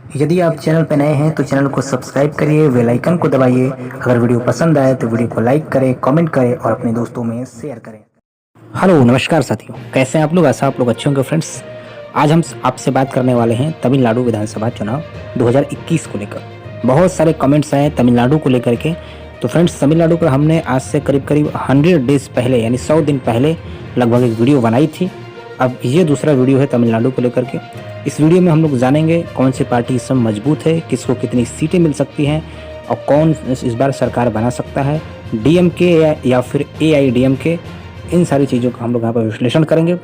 यदि आप चैनल पर नए हैं तो चैनल को सब्सक्राइब करिए, बेल आइकन को दबाइए। अगर वीडियो पसंद आए तो वीडियो को लाइक करें, कमेंट करें और अपने दोस्तों में शेयर करें। हेलो नमस्कार साथियों, कैसे हैं आप लोग? ऐसा आप लोग अच्छे होंगे फ्रेंड्स। आज हम आपसे बात करने वाले हैं तमिलनाडु विधानसभा चुनाव 2021 को लेकर। बहुत सारे कमेंट्स आए तमिलनाडु को लेकर के। तो फ्रेंड्स, तमिलनाडु पर हमने आज से करीब 100 डेज पहले यानी 100 दिन पहले लगभग एक वीडियो बनाई थी। अब ये दूसरा वीडियो है तमिलनाडु को लेकर के। इस वीडियो में हम लोग जानेंगे कौन सी पार्टी इस समय मजबूत है, किसको कितनी सीटें मिल सकती हैं और कौन इस बार सरकार बना सकता है, डीएमके या फिर एआईडीएमके। इन सारी चीज़ों का हम लोग यहाँ पर विश्लेषण करेंगे।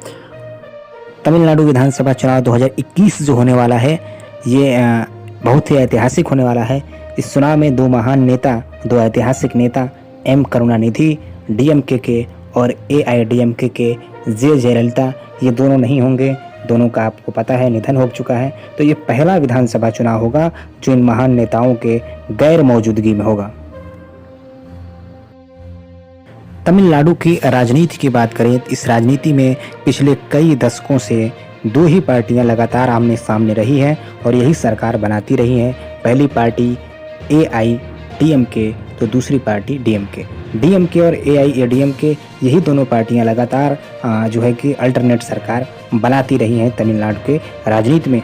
तमिलनाडु विधानसभा चुनाव 2021 जो होने वाला है ये बहुत ही ऐतिहासिक होने वाला है। इस चुनाव में दो महान नेता, दो ऐतिहासिक नेता एम करुणानिधि डीएमके के और एआईडीएमके के जे जयललिता, ये दोनों नहीं होंगे। दोनों का आपको पता है निधन हो चुका है। तो ये पहला विधानसभा चुनाव होगा जो इन महान नेताओं के गैर मौजूदगी में होगा। तमिलनाडु की राजनीति की बात करें तो इस राजनीति में पिछले कई दशकों से दो ही पार्टियां लगातार आमने सामने रही हैं और यही सरकार बनाती रही हैं। पहली पार्टी एआईडीएमके तो दूसरी पार्टी डीएमके। डीएमके और एआईडीएमके यही दोनों पार्टियां लगातार जो है कि अल्टरनेट सरकार बनाती रही हैं तमिलनाडु के राजनीति में।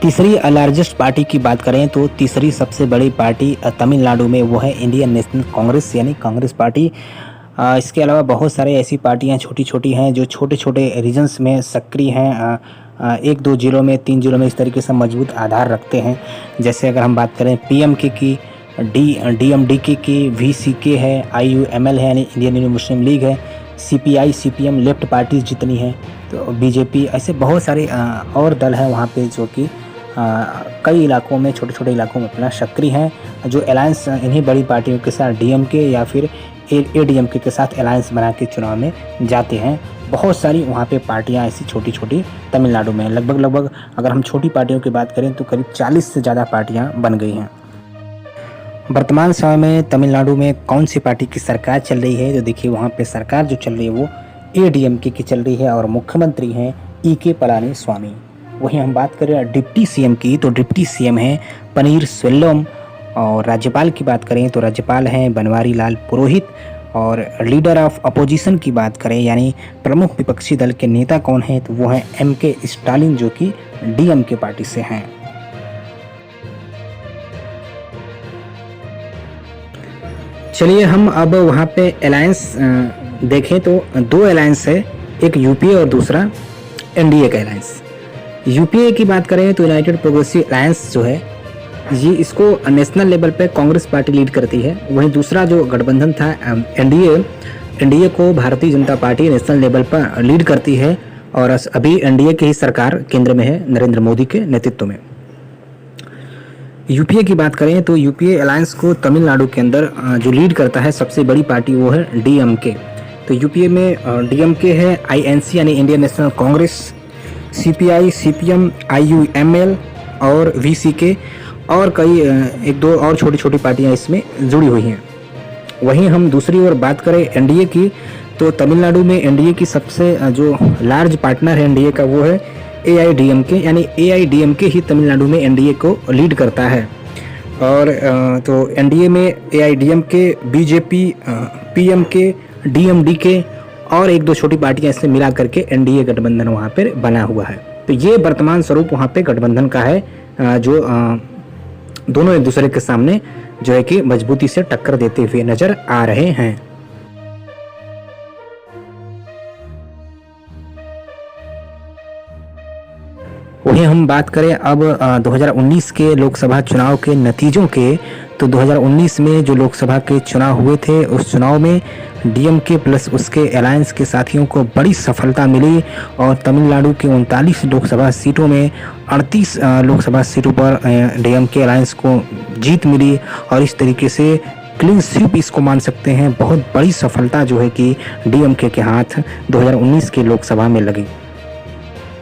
तीसरी लार्जेस्ट पार्टी की बात करें तो तीसरी सबसे बड़ी पार्टी तमिलनाडु में वो है इंडियन नेशनल कांग्रेस यानी कांग्रेस पार्टी। इसके अलावा बहुत सारे ऐसी पार्टियां छोटी छोटी हैं जो छोटे छोटे रीजन्स में सक्रिय हैं। एक दो जिलों में, 3 जिलों में इस तरीके से मजबूत आधार रखते हैं। जैसे अगर हम बात करें पीएमके की, डीएमडीके की, वीसीके है, आईयूएमएल है यानी इंडियन यूनियन मुस्लिम लीग है, सीपीआई, सीपीएम, लेफ्ट पार्टीज जितनी हैं, तो बीजेपी, ऐसे बहुत सारे और दल हैं वहाँ पे जो कि कई इलाकों में, छोटे छोटे इलाकों में अपना सक्रिय हैं, जो अलायंस इन्हीं बड़ी पार्टियों के साथ डीएमके या फिर एडीएमके के साथ अलायंस बना के चुनाव में जाते हैं। बहुत सारी वहाँ पे पार्टियाँ ऐसी छोटी छोटी तमिलनाडु में लगभग अगर हम छोटी पार्टियों की बात करें तो करीब 40 से ज़्यादा पार्टियाँ बन गई हैं। वर्तमान समय में तमिलनाडु में कौन सी पार्टी की सरकार चल रही है? तो देखिए वहाँ पे सरकार जो चल रही है वो एडीएमके की चल रही है और मुख्यमंत्री हैं ईके पलानीस्वामी। वहीं हम बात करें डिप्टी सीएम की तो डिप्टी सीएम हैं पनीर सेल्वम। और राज्यपाल की बात करें तो राज्यपाल हैं बनवारी लाल पुरोहित। और लीडर ऑफ अपोजिशन की बात करें यानी प्रमुख विपक्षी दल के नेता कौन हैं तो वो हैं एमके स्टालिन जो कि डीएमके पार्टी से हैं। चलिए हम अब वहाँ पे अलायंस देखें तो दो अलायंस है, एक यूपीए और दूसरा एनडीए का अलायंस। यूपीए की बात करें तो यूनाइटेड प्रोग्रेसिव अलायंस जो है ये इसको नेशनल लेवल पे कांग्रेस पार्टी लीड करती है। वहीं दूसरा जो गठबंधन था एनडीए को Bharatiya Janata party national level पर लीड करती है और अभी एनडीए की ही सरकार केंद्र में है नरेंद्र मोदी के नेतृत्व में। यूपीए की बात करें तो यूपीए अलायंस को तमिलनाडु के अंदर जो लीड करता है सबसे बड़ी पार्टी वो है डीएमके। तो यूपीए में डीएमके है, आईएनसी यानी Indian national Congress, CPI, CPM, IUML और वीसीके और कई एक दो और छोटी छोटी पार्टियां इसमें जुड़ी हुई हैं। वहीं हम दूसरी ओर बात करें एनडीए की तो तमिलनाडु में एनडीए की सबसे जो लार्ज पार्टनर है एनडीए का वो है एआईडीएमके यानी एआईडीएमके ही तमिलनाडु में एनडीए को लीड करता है। और तो एनडीए में एआईडीएमके, बीजेपी, पीएमके, डीएमडीके और एक दो छोटी पार्टियां इससे मिला करके एनडीए गठबंधन वहाँ पर बना हुआ है। तो ये वर्तमान स्वरूप वहाँ पे गठबंधन का है जो दोनों एक दूसरे के सामने जो है कि मजबूती से टक्कर देते हुए नजर आ रहे हैं। वहीं हम बात करें अब 2019 के लोकसभा चुनाव के नतीजों के तो 2019 में जो लोकसभा के चुनाव हुए थे उस चुनाव में डीएमके प्लस उसके अलायंस के साथियों को बड़ी सफलता मिली और तमिलनाडु के 39 लोकसभा सीटों में 38 लोकसभा सीटों पर डीएमके अलायंस को जीत मिली। और इस तरीके से क्लीन स्वीप इसको मान सकते हैं, बहुत बड़ी सफलता जो है कि डीएमके के हाथ 2019 के लोकसभा में लगी।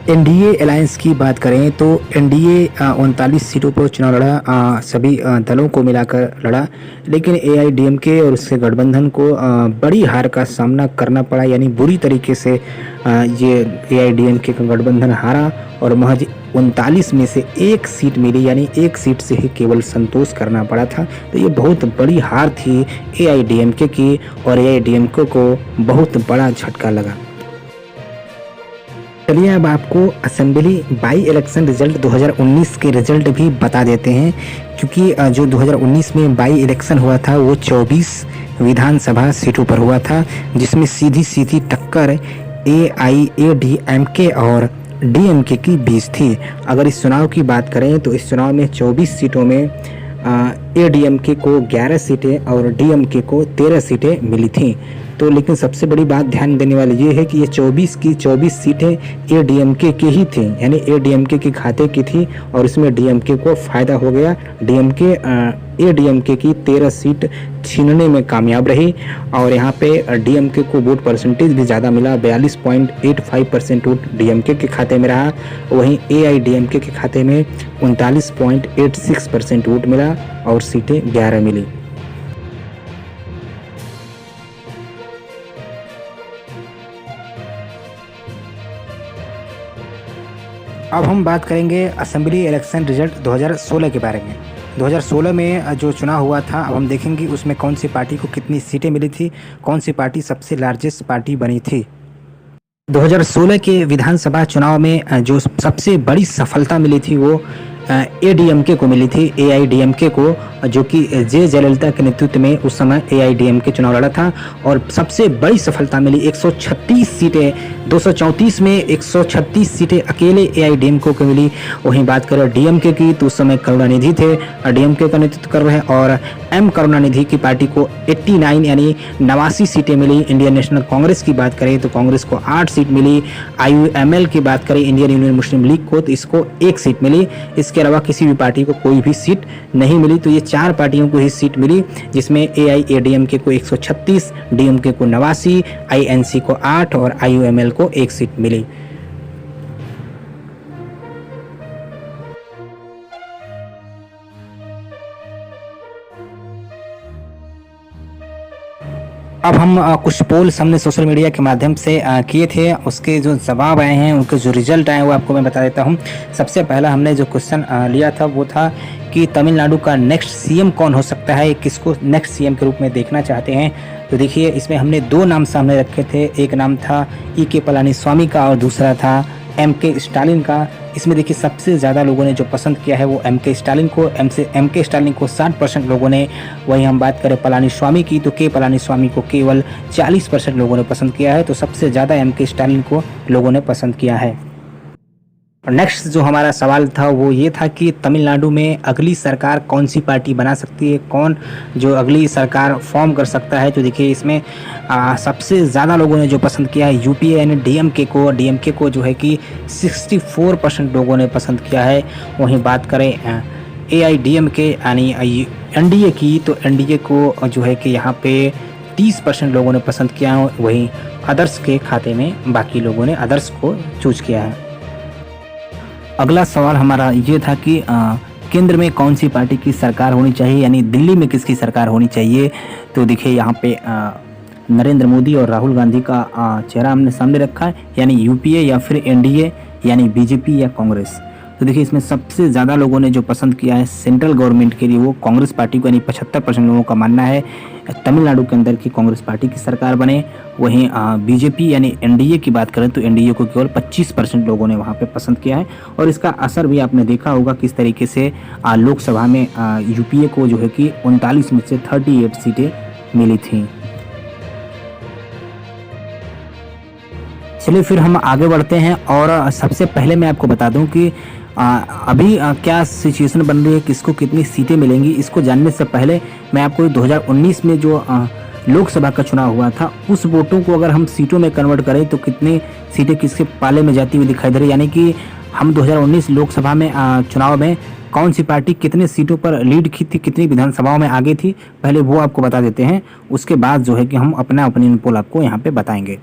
एनडीए अलायंस की बात करें तो एनडीए 39 सीटों पर चुनाव लड़ा, सभी दलों को मिलाकर लड़ा, लेकिन एआईडीएमके और उसके गठबंधन को बड़ी हार का सामना करना पड़ा। यानी बुरी तरीके से ये एआईडीएमके का गठबंधन हारा और महज 39 में से एक सीट मिली, यानी एक सीट से ही केवल संतोष करना पड़ा था। तो ये बहुत बड़ी हार थी एआईएडीएमके की और एआईएडीएमके को बहुत बड़ा झटका लगा। चलिए अब आपको असेंबली बाई इलेक्शन रिजल्ट 2019 के रिजल्ट भी बता देते हैं, क्योंकि जो 2019 में बाई इलेक्शन हुआ था वो 24 विधानसभा सीटों पर हुआ था, जिसमें सीधी सीधी टक्कर एआईएडीएमके और डीएमके की बीच थी। अगर इस चुनाव की बात करें तो इस चुनाव में 24 सीटों में एडीएमके को 11 सीटें और डीएमके को 13 सीटें मिली थीं। तो लेकिन सबसे बड़ी बात ध्यान देने वाली ये है कि ये 24 की 24 सीटें एडीएमके के ही थी, यानी एडीएमके के खाते की थी और इसमें डीएमके को फ़ायदा हो गया। एडीएमके की 13 सीट छीनने में कामयाब रही और यहाँ पे डीएमके को वोट परसेंटेज भी ज़्यादा मिला, 42.85% वोट डीएमके के खाते में रहा। वहीं एआईएडीएमके के खाते में 39.86% वोट मिला और सीटें 11 मिली। अब हम बात करेंगे असेंबली इलेक्शन रिजल्ट 2016 के बारे में। 2016 में जो चुनाव हुआ था, अब हम देखेंगे उसमें कौन सी पार्टी को कितनी सीटें मिली थी, कौन सी पार्टी सबसे लार्जेस्ट पार्टी बनी थी। 2016 के विधानसभा चुनाव में जो सबसे बड़ी सफलता मिली थी वो एडीएमके को मिली थी, एआईएडीएमके को, जो कि जे जयललिता के नेतृत्व में उस समय एआईएडीएमके चुनाव लड़ा था और सबसे बड़ी सफलता मिली 136 सीटें, 234 में 136 सीटें अकेले एआईएडीएमके को मिली। वहीं बात करें डीएमके की तो उस समय करुणानिधि थे डीएमके का नेतृत्व कर रहे और एम करुणानिधि की पार्टी को 89 यानी 89 सीटें मिली। इंडियन नेशनल कांग्रेस की बात करें तो कांग्रेस को 8 सीट मिली। आईयूएमएल की बात करें इंडियन यूनियन मुस्लिम लीग को, तो इसको 1 सीट मिली। इसके अलावा किसी भी पार्टी को कोई भी सीट नहीं मिली। तो ये 4 पार्टियों को ही सीट मिली, जिसमें एआईएडीएमके को 136, डीएमके को 89, आईएनसी को 8 और आईयूएमएल को 1 सीट मिली। अब हम कुछ पोल्स हमने सोशल मीडिया के माध्यम से किए थे, उसके जो जवाब आए हैं, उनके जो रिजल्ट आए हैं वो आपको मैं बता देता हूं। सबसे पहला हमने जो क्वेश्चन लिया था वो था कि तमिलनाडु का नेक्स्ट सीएम कौन हो सकता है, किसको नेक्स्ट सीएम के रूप में देखना चाहते हैं। तो देखिए इसमें हमने 2 नाम सामने रखे थे, एक नाम था ईके पलानीस्वामी का और दूसरा था एमके स्टालिन का। इसमें देखिए सबसे ज़्यादा लोगों ने जो पसंद किया है वो एमके स्टालिन को, एमके स्टालिन को 60% लोगों ने। वहीं हम बात करें पलानीस्वामी की तो के पलानीस्वामी को केवल 40% लोगों ने पसंद किया है। तो सबसे ज़्यादा एमके स्टालिन को लोगों ने पसंद किया है। और नेक्स्ट जो हमारा सवाल था वो ये था कि तमिलनाडु में अगली सरकार कौन सी पार्टी बना सकती है, कौन जो अगली सरकार फॉर्म कर सकता है। तो देखिए इसमें सबसे ज़्यादा लोगों ने जो पसंद किया है यूपीए यानी डीएमके को जो है कि 64% लोगों ने पसंद किया है। वहीं बात करें एआईएडीएमके यानी एनडीए की तो एनडीए को जो है कि यहाँ पे 30% लोगों ने पसंद किया है। वहीं अदर्स के खाते में बाकी लोगों ने अदर्स को चूज किया है। अगला सवाल हमारा ये था कि केंद्र में कौन सी पार्टी की सरकार होनी चाहिए, यानी दिल्ली में किसकी सरकार होनी चाहिए। तो देखिए यहाँ पे नरेंद्र मोदी और राहुल गांधी का चेहरा हमने सामने रखा है, यानी यूपीए या फिर एनडीए यानी बीजेपी या कांग्रेस। तो देखिए इसमें सबसे ज़्यादा लोगों ने जो पसंद किया है सेंट्रल गवर्नमेंट के लिए वो कांग्रेस पार्टी को, यानी 75% लोगों का मानना है तमिलनाडु के अंदर की कांग्रेस पार्टी की सरकार बने। वहीं बीजेपी यानी एनडीए की बात करें तो एनडीए को केवल 25% लोगों ने वहाँ पे पसंद किया है। और इसका असर भी आपने देखा होगा किस तरीके से लोकसभा में यूपीए को जो है कि 39 में से 38 सीटें मिली थी। चलिए फिर हम आगे बढ़ते हैं और सबसे पहले मैं आपको बता दूं कि अभी क्या सिचुएशन बन रही है, किसको कितनी सीटें मिलेंगी। इसको जानने से पहले मैं आपको 2019 में जो लोकसभा का चुनाव हुआ था उस वोटों को अगर हम सीटों में कन्वर्ट करें तो कितनी सीटें किसके पाले में जाती हुई दिखाई दे रही है, यानी कि हम 2019 लोकसभा में चुनाव में कौन सी पार्टी कितने सीटों पर लीड की थी, कितनी विधानसभाओं में आगे थी, पहले वो आपको बता देते हैं। उसके बाद जो है कि हम अपना ओपिनियन पोल आपको यहाँ पे बताएंगे।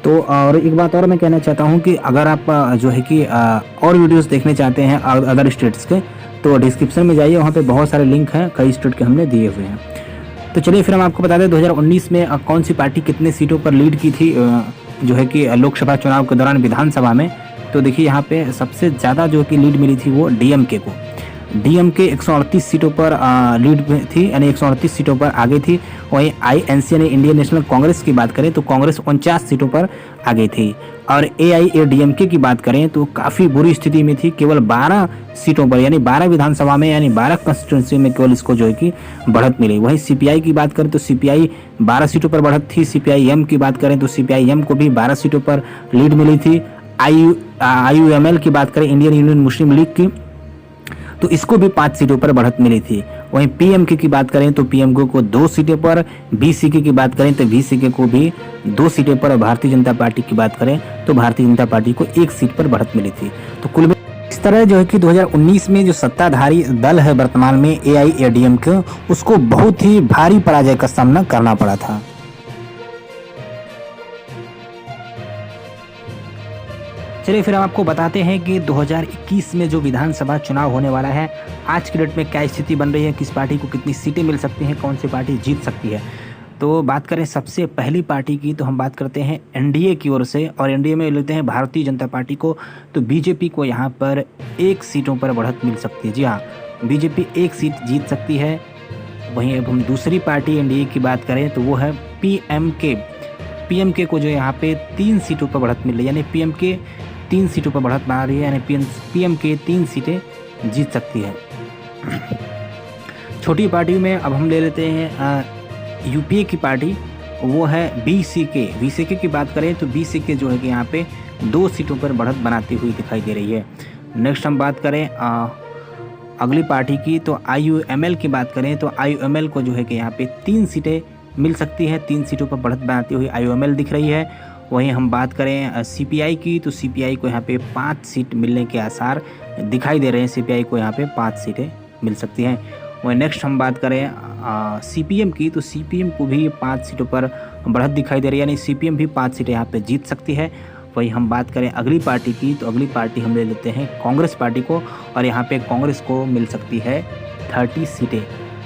तो और एक बात और मैं कहना चाहता हूँ कि अगर आप जो है कि और वीडियोस देखने चाहते हैं अदर स्टेट्स के तो डिस्क्रिप्शन में जाइए, वहाँ पे बहुत सारे लिंक हैं, कई स्टेट के हमने दिए हुए हैं। तो चलिए फिर हम आपको बता दें 2019 में कौन सी पार्टी कितने सीटों पर लीड की थी जो है कि लोकसभा चुनाव के दौरान विधानसभा में। तो देखिए यहाँ पे सबसे ज़्यादा जो कि लीड मिली थी वो डीएमके को। डीएमके 138 सीटों पर लीड में थी, यानी 138 सीटों पर आगे थी। वहीं आईएनसी यानी इंडियन नेशनल कांग्रेस की बात करें तो कांग्रेस 49 सीटों पर आगे थी। और एआईएडीएमके की बात करें तो काफ़ी बुरी स्थिति में थी, केवल 12 सीटों पर, यानी 12 विधानसभा में, यानी 12 कंस्टिट्यूंसी में केवल इसको जो है कि बढ़त मिली। वहीं सीपीआई की बात करें तो सीपीआई 12 सीटों पर बढ़त थी। सीपीआईएम की बात करें तो सीपीआईएम को भी 12 सीटों पर लीड मिली थी। आईयूएमएल की बात करें, इंडियन यूनियन मुस्लिम लीग की, तो इसको भी 5 सीटों पर बढ़त मिली थी। वहीं पीएमके की बात करें तो पीएमके को 2 सीटों पर, बीसीके की बात करें तो बीसीके को भी 2 सीटों पर, और भारतीय जनता पार्टी की बात करें तो भारतीय जनता पार्टी को 1 सीट पर बढ़त मिली थी। तो कुल इस तरह जो है कि 2019 में जो सत्ताधारी दल है वर्तमान में एआईएडीएमके, उसको बहुत ही भारी पराजय का सामना करना पड़ा था। चलिए फिर हम आपको बताते हैं कि 2021 में जो विधानसभा चुनाव होने वाला है, आज की डेट में क्या स्थिति बन रही है, किस पार्टी को कितनी सीटें मिल सकती हैं, कौन सी पार्टी जीत सकती है। तो बात करें सबसे पहली पार्टी की, तो हम बात करते हैं एनडीए की ओर से, और एनडीए में लेते हैं भारतीय जनता पार्टी को। तो बीजेपी को यहाँ पर 1 सीटों पर बढ़त मिल सकती है। जी हाँ, बीजेपी 1 सीट जीत सकती है। वहीं अब हम दूसरी पार्टी एनडीए की बात करें तो वो है पीएमके। पीएमके को जो यहाँ पे 3 सीटों पर बढ़त मिल रही है, यानी पीएमके 3 सीटों पर बढ़त बना रही है, यानी पीएमके 3 सीटें जीत सकती है। छोटी पार्टी में अब हम ले लेते हैं यूपीए की पार्टी, वो है बीसीके। बीसीके की बात करें तो बीसीके जो है कि यहाँ पे 2 सीटों पर बढ़त बनाती हुई दिखाई दे रही है। नेक्स्ट हम बात करें अगली पार्टी की, तो आईयूएमएल की बात करें तो आईयूएमएल को जो है कि यहाँ पे 3 सीटें मिल सकती है। 3 सीटों पर बढ़त बनाती हुई आईयूएमएल दिख रही है। वहीं हम बात करें सीपीआई की, तो सीपीआई को यहाँ पे 5 सीट मिलने के आसार दिखाई दे रहे हैं। सीपीआई को यहाँ पे 5 सीटें मिल सकती हैं। वहीं नेक्स्ट हम बात करें सीपीएम की, तो सीपीएम को भी 5 सीटों पर बढ़त दिखाई दे रही है, यानी सीपीएम भी 5 सीटें यहाँ पे जीत सकती है। वहीं हम बात करें अगली पार्टी की, तो अगली पार्टी हम ले लेते हैं कांग्रेस पार्टी को, और यहाँ पे कांग्रेस को मिल सकती है 30 सीटें।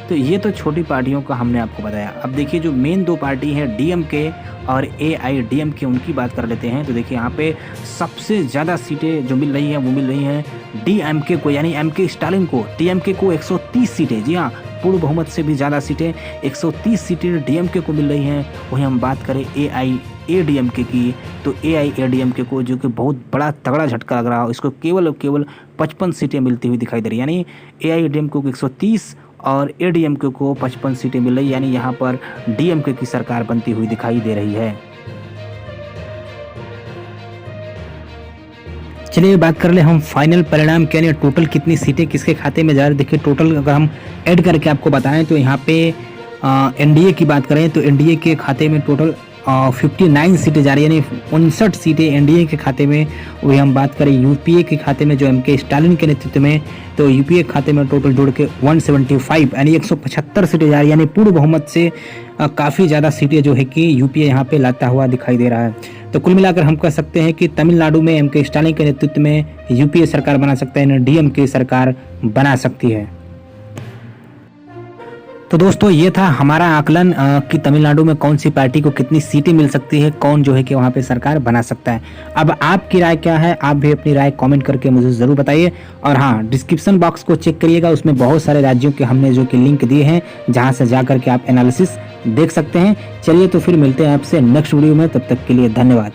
तो ये तो छोटी पार्टियों का हमने आपको बताया। अब देखिए जो मेन 2 पार्टी हैं डीएमके और एआईडीएमके, उनकी बात कर लेते हैं। तो देखिए यहाँ पे सबसे ज़्यादा सीटें जो मिल रही हैं वो मिल रही हैं डीएमके को, यानी एमके स्टालिन को। टीएमके को 130 सीटें, जी हाँ, पूर्ण बहुमत से भी ज़्यादा सीटें, 130 सीटें डीएमके को मिल रही हैं। वहीं हम बात करें एआईएडीएमके की, तो एआईएडीएमके को जो कि बहुत बड़ा तगड़ा झटका लग रहा हो, इसको केवल 55 सीटें मिलती हुई दिखाई दे रही है, यानी एआईएडीएमके को 130 और एडीएमके को 55 सीटें मिल रही, यानी यहाँ पर डीएमके की सरकार बनती हुई दिखाई दे रही है। चलिए बात कर ले हम फाइनल परिणाम के, यानी टोटल कितनी सीटें किसके खाते में जा रही है। देखिए टोटल अगर हम ऐड करके आपको बताएं तो यहाँ पे एनडीए की बात करें तो एनडीए के खाते में टोटल 59 सीटें जा रही है, यानी 59 सीटें एनडीए के खाते में। वही हम बात करें यूपीए के खाते में जो एमके स्टालिन के नेतृत्व में, तो यूपीए खाते में टोटल जोड़ के 175 यानी 175 सीटें जा रही है, यानी पूर्ण बहुमत से काफ़ी ज़्यादा सीटें जो है कि यूपीए यहाँ पे लाता हुआ दिखाई दे रहा है। तो कुल मिलाकर हम कह सकते हैं कि तमिलनाडु में एमके स्टालिन के नेतृत्व में यूपीए सरकार बना सकता है, यानी डीएमके सरकार बना सकती है। तो दोस्तों ये था हमारा आकलन कि तमिलनाडु में कौन सी पार्टी को कितनी सीटें मिल सकती है, कौन जो है कि वहाँ पे सरकार बना सकता है। अब आपकी राय क्या है, आप भी अपनी राय कमेंट करके मुझे ज़रूर बताइए। और हाँ, डिस्क्रिप्शन बॉक्स को चेक करिएगा, उसमें बहुत सारे राज्यों के हमने जो कि लिंक दिए हैं, जहाँ से जा करके आप एनालिसिस देख सकते हैं। चलिए तो फिर मिलते हैं आपसे नेक्स्ट वीडियो में, तब तक के लिए धन्यवाद।